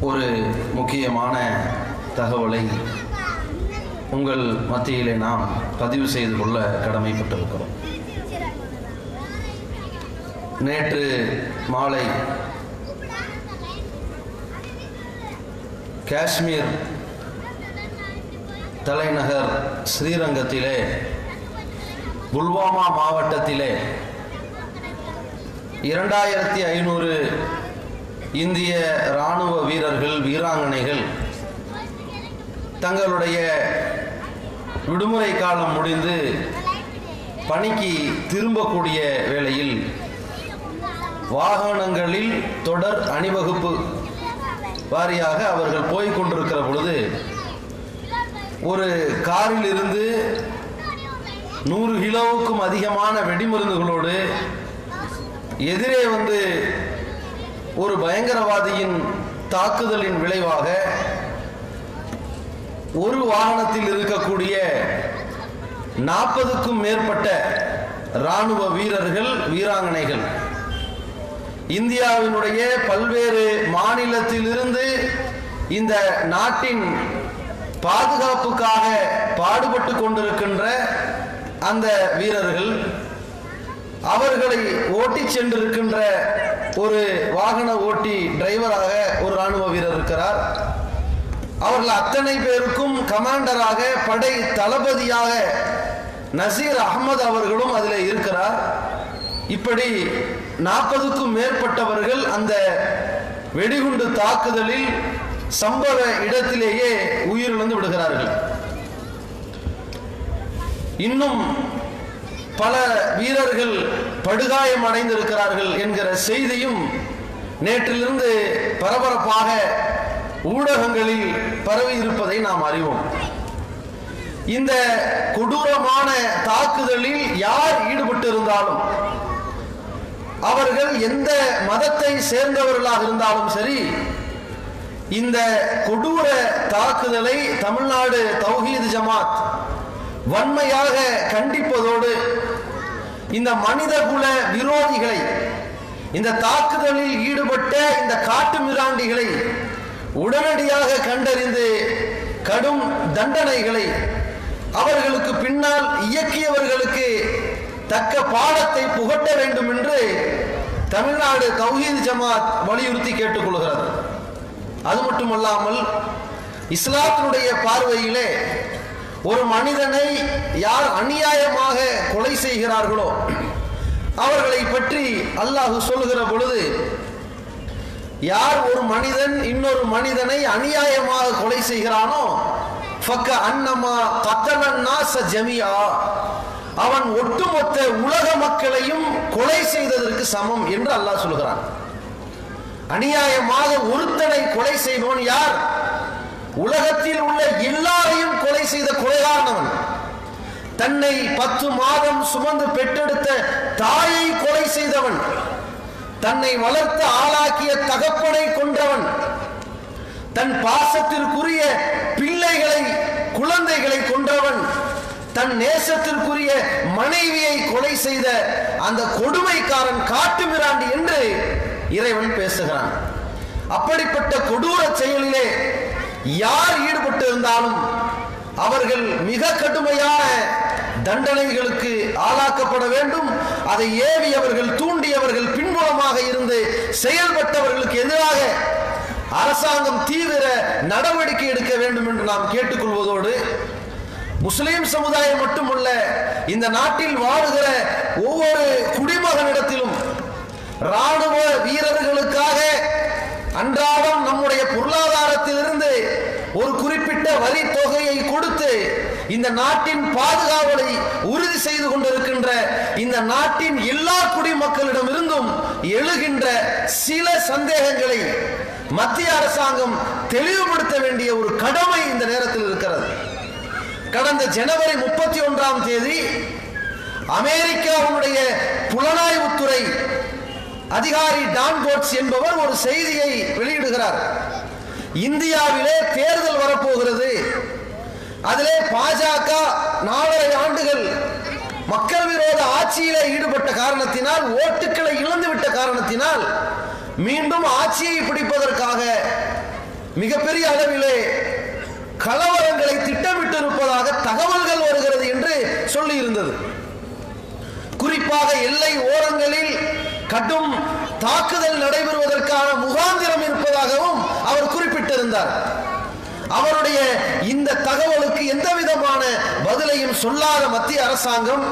ஒரு முக்கியமான தகவலை உங்கள் மத்தியிலே நாம் பதிவு செய்து கொள்ள கடமைப்பட்டிருக்கிறோம். நேற்று மாலை காஷ்மீர் தலைநகர் ஸ்ரீரங்கத்திலே புல்வாமா மாவட்டத்திலே 2500 இந்திய இராணுவ வீரர்கள் வீராங்கனைகள் தங்களுடைய விடுமுறை காலம் முடிந்து பணிக்கு திரும்பக்கூடிய வேளையில் வாகனங்களில் தொடர் அணிவகுப்பு வாரியாக அவர்கள் போய்க் கொண்டிருக்கிற பொழுது ஒரு காரில் இருந்து 100 கிலோவுக்கும் அதிகமான வெடிமருந்துகளோடு எதிரே வந்து ஒரு பயங்கரவாதியின் தாக்குதலின் விளைவாக ஒரு வாகனத்தில் இருக்கக்கூடிய 40க்கும் மேற்பட்ட இராணுவ வீரர்கள் வீராங்கனைகள் இந்தியாவினுடைய பல்வேறு மாநிலத்திலிருந்து இந்த நாட்டின் பாதுகாப்புக்காக பாடுபட்டு கொண்டிருக்கின்ற அந்த வீரர்கள் அவர்களை ஓட்டி சென்றிருக்கின்ற ஒரு வாகன ஓட்டி டிரைவராக ஒரு இராணுவ வீரர் இருக்கிறார். அவர்கள் அத்தனை பேருக்கும் கமாண்டராக படை தளபதியாக நசீர் அகமது அவர்களும் அதில் இருக்கிறார். இப்படி 40க்கும் மேற்பட்டவர்கள் அந்த வெடிகுண்டு தாக்குதலில் சம்பவ இடத்திலேயே உயிரிழந்து விடுகிறார்கள். இன்னும் பல வீரர்கள் படுகாயம் அடைந்திருக்கிறார்கள் என்கிற செய்தியும் நேற்றிலிருந்து பரபரப்பாக ஊடகங்களில் பரவி இருப்பதை நாம் அறிவோம். இந்த கொடூரமான தாக்குதலில் யார் ஈடுபட்டு இருந்தாலும் அவர்கள் எந்த மதத்தை சேர்ந்தவர்களாக இருந்தாலும் சரி, இந்த கொடூர தாக்குதலை தமிழ்நாடு தௌஹீத் ஜமாத் வன்மையாக கண்டிப்பதோடு இந்த மனிதகுல விரோதிகளை, இந்த தாக்குதலில் ஈடுபட்ட இந்த காட்டு மிராண்டிகளை உடனடியாக கண்டறிந்து கடும் தண்டனைகளை அவர்களுக்கு பின்னால் இயக்கியவர்களுக்கு தக்க பாடத்தை புகட்ட வேண்டும் என்று தமிழ்நாடு தௌஹீத் ஜமாத் வலியுறுத்தி கேட்டுக்கொள்கிறது. அது மட்டுமல்லாமல் இஸ்லாத்தினுடைய பார்வையிலே ஒரு மனிதனை யார் அநியாயமாக கொலை செய்கிறார்களோ அவர்களை பற்றி அல்லாஹ் சொல்லுகிற பொழுது, யார் ஒரு மனிதன் இன்னொரு மனிதனை அநியாயமாக கொலை செய்கிறானோ ஃபக்க அன்னமா கத்தலன் நாஸ ஜமியா, அவன் ஒட்டுமொத்த உலக மக்களையும் கொலை செய்ததற்கு சமம் என்று அல்லாஹ் சொல்கிறான். அநியாயமாக ஒருத்தனை கொலை செய்பவன் யார்? உலகத்தில் உள்ள எல்லாரையும் கொலை செய்த கொலைகாரனவன். தன்னை 10 மாதம் சுமந்து பெற்றெடுத்த தாயை கொலை செய்தவன், தன்னை வளர்த்து ஆளாக்கிய தகப்பனை கொன்றவன், தன் பாசத்திற்குரிய பிள்ளைகளை குழந்தைகளை கொன்றவன், தன் நேசத்திற்குரிய மனைவியை கொலை செய்த அந்த கொடுமைக்காரன் காட்டு மிராண்டி என்று இறைவன் பேசுகிறான். அப்படிப்பட்ட கொடூர செயலிலே யார் ஈடுபட்டு இருந்தாலும் அவர்கள் மிக கடுமையான தண்டனைகளுக்கு ஆளாக்கப்பட வேண்டும். அதை ஏவியவர்கள், தூண்டியவர்கள், பின்புலமாக இருந்து செயல்பட்டவர்களுக்கு எதிராக அரசாங்கம் தீவிர நடவடிக்கை எடுக்க வேண்டும் என்று நாம் கேட்டுக்கொள்வதோடு, முஸ்லிம் சமுதாயம் மட்டுமல்ல, இந்த நாட்டில் வாழுகிற ஒவ்வொரு குடிமகனிடத்திலும் இராணுவ வீரர்களுக்காக அன்றாடம் நம்முடைய பொருளாதாரத்திலிருந்து ஒரு குறிப்பிட்ட வரி தொகையை கொடுத்து இந்த நாட்டின் பாதுகாவலை உறுதி செய்து கொண்டிருக்கின்ற இந்த நாட்டின் எல்லா குடிமக்களிடமிருந்தும் எழுகின்ற சில சந்தேகங்களை மத்திய அரசாங்கம் தெளிவுபடுத்த வேண்டிய ஒரு கடமை இந்த நேரத்தில் இருக்கிறது. கடந்த ஜனவரி 31ஆம் தேதி அமெரிக்காவுடைய புலனாய்வுத்துறை அதிகாரி டான் கோட்ஸ் என்பவர் ஒரு செய்தியை வெளியிடுகிறார். இந்தியாவிலே தேர்தல் வரப்போகிறது, அதிலே பாஜக 4.5 ஆண்டுகள் மக்கள் விரோத ஆட்சியிலே ஈடுபட்ட காரணத்தினால், ஓட்டுக்களை இழந்துவிட்ட காரணத்தினால் மீண்டும் ஆட்சியை பிடிப்பதற்காக மிகப்பெரிய அளவிலே கலவரங்களை திட்டமிட்டிருப்பதாக தகவல்கள் வருகிறது என்று சொல்லி இருந்தது. குறிப்பாக எல்லை ஓரங்களில் கடும் தாக்குதல் நடைபெறுவதற்கான முகாந்திரம் இருப்பதாகவும் அவர் குறிப்பிட்டிருந்தார். அவருடைய இந்த தகவலுக்கு எந்த விதமான பதிலையும் சொல்லாத மத்திய அரசாங்கம்,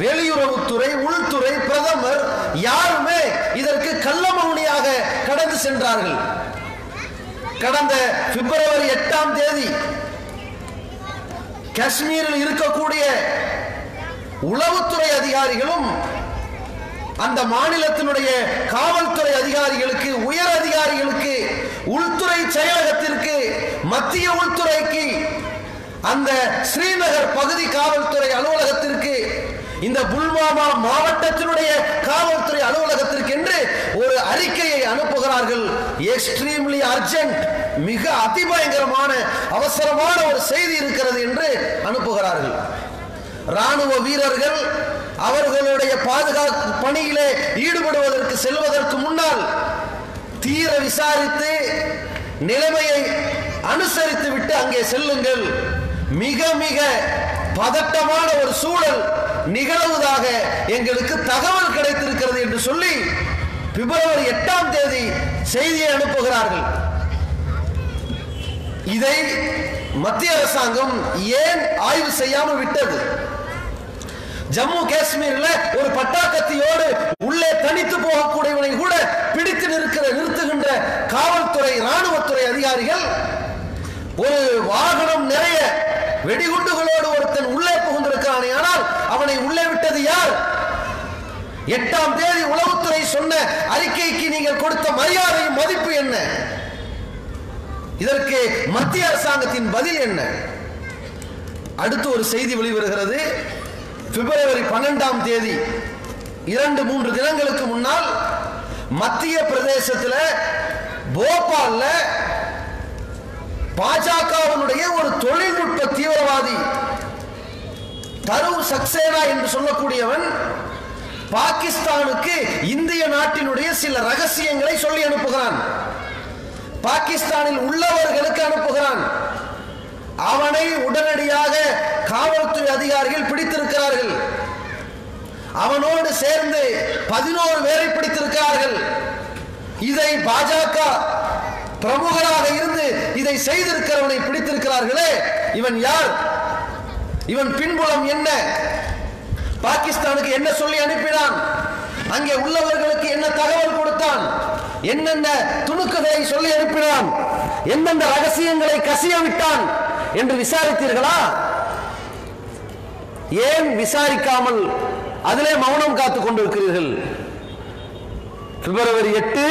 வெளியுறவுத்துறை, உள்துறை, பிரதமர் யாருமே இதற்கு கள்ளமௌனியாக கடந்து சென்றார்கள். கடந்த பிப்ரவரி 8ஆம் தேதி காஷ்மீரில் இருக்கக்கூடிய உளவுத்துறை அதிகாரிகளும் அந்த மாநிலத்தினுடைய காவல்துறை அதிகாரிகளுக்கு, உயர் அதிகாரிகளுக்கு, உள்துறை செயலகத்திற்கு, மத்திய உள்துறைக்கு, அந்த ஸ்ரீநகர் பகுதி காவல்துறை அலுவலகத்திற்கு, இந்த புல்வாமா மாவட்டத்தினுடைய காவல்துறை அலுவலகத்திற்கு என்று ஒரு அறிக்கையை அனுப்புகிறார்கள். எக்ஸ்ட்ரீம்லி அர்ஜென்ட், மிக அதிபயங்கரமான அவசரமான ஒரு செய்தி இருக்கிறது என்று அனுப்புகிறார்கள். ராணுவ வீரர்கள் அவர்களுடைய பாதுகாப்பு பணியிலே ஈடுபடுவதற்கு செல்வதற்கு முன்னால் தீர விசாரித்து நிலைமையை அனுசரித்து விட்டு அங்கே செல்லுங்கள், மிக மிக பதட்டமான ஒரு சூழல் நிகழ்வதாக எங்களுக்கு தகவல் கிடைத்திருக்கிறது என்று சொல்லி பிப்ரவரி 8ஆம் தேதி செய்தியை அனுப்புகிறார்கள். இதை மத்திய அரசாங்கம் ஏன் ஆய்வு செய்யாமல் விட்டது? ஜம்மு காஷ்மீரில் ஒரு பட்டாக்கத்தியோடு உள்ளே தனித்து போகக்கூடியவனை கூட பிடித்து நிறுத்துகின்ற காவல்துறை, ராணுவத்துறை அதிகாரிகள் ஒரு வாகனம் நிறைய வெடிகுண்டுகளோடு ஒருத்தன் உள்ளே புகுந்திருக்கிறானே, ஆனால் அவனை உள்ளே விட்டது யார்? 8ஆம் தேதி உளவுத்துறை சொன்ன அறிக்கைக்கு நீங்கள் கொடுத்த மரியாதையும் மதிப்பு என்ன? இதற்கு மத்திய அரசாங்கத்தின் பதில் என்ன? அடுத்து ஒரு செய்தி வெளிவருகிறது. பிப்ரவரி 12ஆம் தேதி 2-3 தினங்களுக்கு முன்னால் மத்திய பிரதேசத்தில் போபால்ல பாஜகவினுடைய ஒரு தொழில்நுட்ப தீவிரவாதி தருண் சக்சேனா என்று சொல்லக்கூடியவன் பாகிஸ்தானுக்கு இந்திய நாட்டினுடைய சில ரகசியங்களை சொல்லி அனுப்புகிறான். பாகிஸ்தானில் உள்ளவர்களுக்கு அனுப்புகிறான். அவனை உடனடியாக காவல்துறை அதிகாரிகள் பிடித்திருக்கிறார்கள். அவனோடு சேர்ந்து 11 பேரை பிடித்திருக்கிறார்கள். இதை பாஜக பிரமுகராக இருந்து இதை செய்திருக்கிறவனை பிடித்திருக்கிறார்களே, இவன் யார்? இவன் பின்புலம் என்ன? பாகிஸ்தானுக்கு என்ன சொல்லி அனுப்பினான்? அங்கே உள்ளவர்களுக்கு என்ன தகவல் கொடுத்தான்? என்னென்ன துணுக்குகளை சொல்லி அனுப்பினான்? எந்தெந்த ரகசியங்களை கசிய விட்டான் என்று விசாரித்தீர்களா? ஏன் விசாரிக்காமல் அதிலே மௌனம் காத்துக் கொண்டிருக்கிறீர்கள்? பிப்ரவரி 8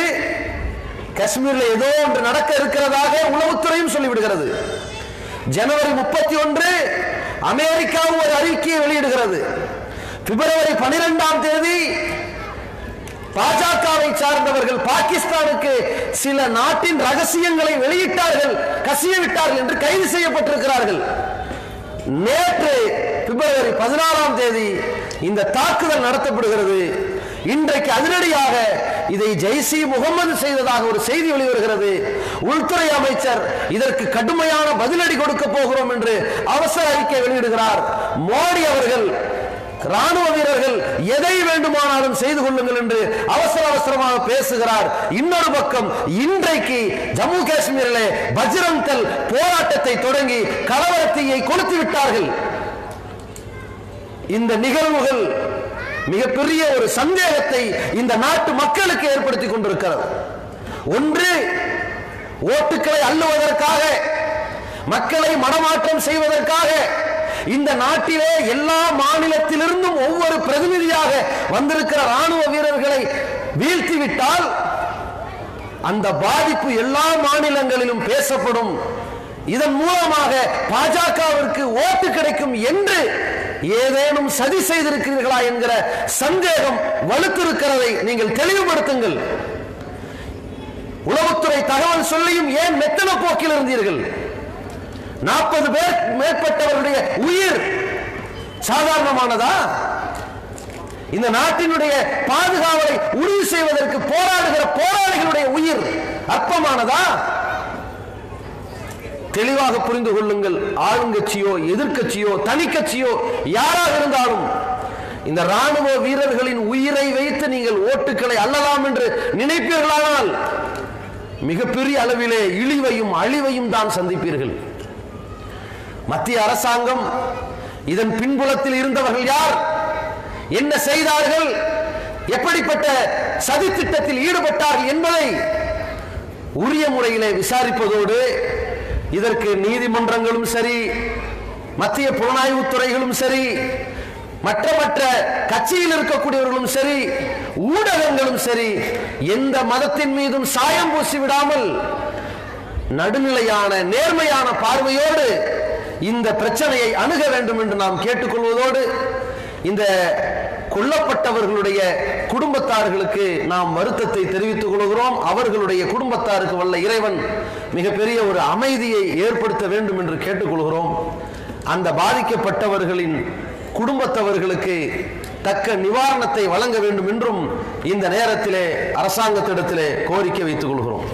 காஷ்மீரில் ஏதோ ஒன்று நடக்க இருக்கிறதாக உளவுத்துறையும் சொல்லிவிடுகிறது. ஜனவரி 31 அமெரிக்காவும் ஒரு அறிக்கையை வெளியிடுகிறது. பிப்ரவரி 12ஆம் தேதி பாஜகவை சார்ந்தவர்கள் பாகிஸ்தானுக்கு சில நாட்டின் ரகசியங்களை வெளியிட்டார்கள், கசியவிட்டார்கள் என்று கைது செய்யப்பட்டிருக்கிறார்கள். நேற்று பிப்ரவரி 14ஆம் தேதி இந்த தாக்குதல் நடத்தப்படுகிறது. இன்றைக்கு அதிரடியாக இதை ஜெய்ஷ் முகமது செய்ததாக ஒரு செய்தி வெளிவருகிறது. உள்துறை அமைச்சர் இதற்கு கடுமையான பதிலடி கொடுக்க போகிறோம் என்று அவசர அறிக்கை வெளியிடுகிறார். மோடி அவர்கள் ராணுவ வீரர்கள் எதை வேண்டுமானாலும் செய்து கொள்ளுங்கள் என்று அவசரமாக பேசுகிறார். இன்னொரு பக்கம் இன்றைக்கு ஜம்மு காஷ்மீரிலே பஜ்ரங் தள் போராட்டத்தை தொடங்கி கலவரத்தீயை கொளுத்தி விட்டார்கள். இந்த நிகழ்வுகள் மிகப்பெரிய ஒரு சந்தேகத்தை இந்த நாட்டு மக்களுக்கு ஏற்படுத்திக் கொண்டிருக்கிறது. ஒன்று, ஓட்டுக்களை அள்ளுவதற்காக, மக்களை மனமாற்றம் செய்வதற்காக இந்த நாட்டிலே எல்லா மாநிலத்திலிருந்தும் ஒவ்வொரு பிரதிநிதியாக வந்திருக்கிற ராணுவ வீரர்களை வீழ்த்திவிட்டால் அந்த பாதிப்பு எல்லா மாநிலங்களிலும் பேசப்படும். இதன் மூலமாக பாஜகவிற்கு ஓட்டு கிடைக்கும் என்று ஏதேனும் சதி செய்திருக்கிறீர்களா என்கிற சந்தேகம் வலுத்திருக்கிறதை நீங்கள் தெளிவுபடுத்துங்கள். உளவுத்துறை தகவல் சொல்லியும் ஏன் மெத்தன போக்கில் இருந்தீர்கள்? 40 பேர் மேற்பட்டவர்களுடைய உயிர் சாதாரணமானதா? இந்த நாட்டினுடைய பாதுகாவலை உறுதி செய்வதற்கு போராடுகிற போராளிகளுடைய உயிர் அற்பமானதா? தெளிவாக புரிந்து கொள்ளுங்கள். ஆளுங்கட்சியோ எதிர்கட்சியோ தனிக்கட்சியோ யாராக இருந்தாலும் இந்த ராணுவ வீரர்களின் உயிரை வைத்து நீங்கள் ஓட்டுக்களை அள்ளலாம் என்று நினைப்பீர்களானால் மிகப்பெரிய அளவிலே இழிவையும் அழிவையும் தான் சந்திப்பீர்கள். மத்திய அரசாங்கம் இதன் பின்புலத்தில் இருந்தவர்கள் யார், என்ன செய்தார்கள், எப்படிப்பட்ட சதி திட்டத்தில் ஈடுபட்டார்கள் என்பதை உரிய முறையிலே விசாரிப்பதோடு இதற்கு நீதிமன்றங்களும் சரி, மத்திய புலனாய்வு துறைகளும் சரி, மற்ற கட்சியில் இருக்கக்கூடியவர்களும் சரி, ஊடகங்களும் சரி, எந்த மதத்தின் மீதும் சாயம் பூசி விடாமல் நடுநிலையான நேர்மையான பார்வையோடு இந்த பிரச்சனையை அணுக வேண்டும் என்று நாம் கேட்டுக்கொள்வதோடு, இந்த கொல்லப்பட்டவர்களுடைய குடும்பத்தார்களுக்கு நாம் வருத்தத்தை தெரிவித்துக் கொள்கிறோம். அவர்களுடைய குடும்பத்தாருக்கு வல்ல இறைவன் மிகப்பெரிய ஒரு அமைதியை ஏற்படுத்த வேண்டும் என்று கேட்டுக்கொள்கிறோம். அந்த பாதிக்கப்பட்டவர்களின் குடும்பத்தவர்களுக்கு தக்க நிவாரணத்தை வழங்க வேண்டும் என்றும் இந்த நேரத்திலே அரசாங்கத்திடத்திலே கோரிக்கை வைத்துக் கொள்கிறோம்.